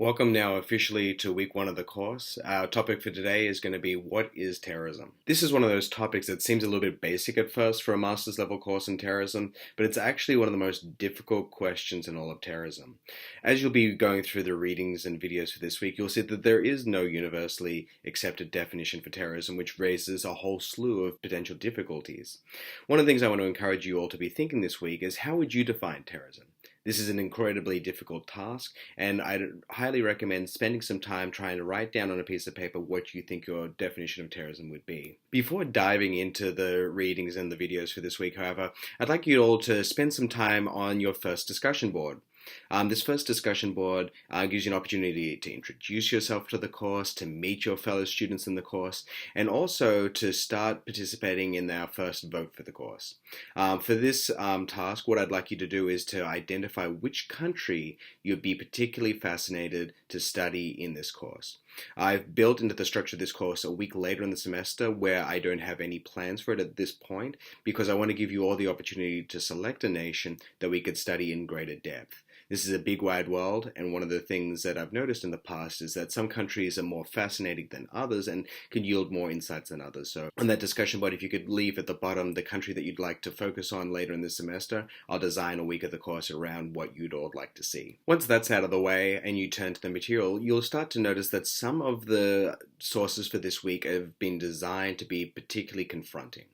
Welcome now officially to week one of the course. Our topic for today is going to be what is terrorism? This is one of those topics that seems a little bit basic at first for a master's level course in terrorism, but it's actually one of the most difficult questions in all of terrorism. As you'll be going through the readings and videos for this week, you'll see that there is no universally accepted definition for terrorism, which raises a whole slew of potential difficulties. One of the things I want to encourage you all to be thinking this week is, how would you define terrorism? This is an incredibly difficult task, and I'd highly recommend spending some time trying to write down on a piece of paper what you think your definition of terrorism would be. Before diving into the readings and the videos for this week, however, I'd like you all to spend some time on your first discussion board. This first discussion board gives you an opportunity to introduce yourself to the course, to meet your fellow students in the course, and also to start participating in our first vote for the course. For this task, what I'd like you to do is to identify which country you'd be particularly fascinated to study in this course. I've built into the structure of this course a week later in the semester where I don't have any plans for it at this point, because I want to give you all the opportunity to select a nation that we could study in greater depth. This is a big wide world, and one of the things that I've noticed in the past is that some countries are more fascinating than others and can yield more insights than others. So on that discussion board, if you could leave at the bottom the country that you'd like to focus on later in this semester, I'll design a week of the course around what you'd all like to see. Once that's out of the way and you turn to the material, you'll start to notice that some of the sources for this week have been designed to be particularly confronting.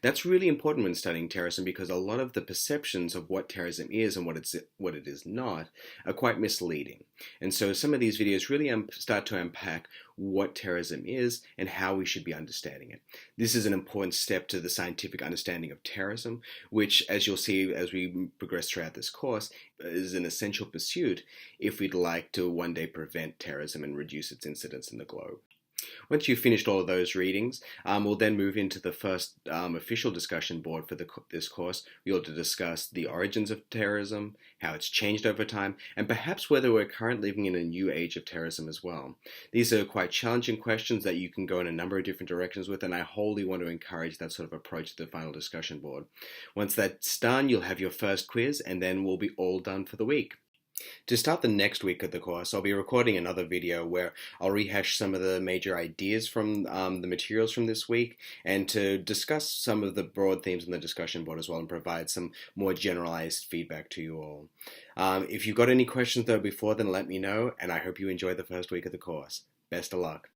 That's really important when studying terrorism, because a lot of the perceptions of what terrorism is and what it is not are quite misleading. And so some of these videos really start to unpack what terrorism is and how we should be understanding it. This is an important step to the scientific understanding of terrorism, which, as you'll see as we progress throughout this course, is an essential pursuit if we'd like to one day prevent terrorism and reduce its incidence in the globe. Once you've finished all of those readings, we'll then move into the first official discussion board for this course. We'll to discuss the origins of terrorism, how it's changed over time, and perhaps whether we're currently living in a new age of terrorism as well. These are quite challenging questions that you can go in a number of different directions with, and I wholly want to encourage that sort of approach to the final discussion board. Once that's done, you'll have your first quiz, and then we'll be all done for the week. To start the next week of the course, I'll be recording another video where I'll rehash some of the major ideas from the materials from this week, and to discuss some of the broad themes in the discussion board as well, and provide some more generalized feedback to you all. If you've got any questions though before then, let me know, and I hope you enjoy the first week of the course. Best of luck.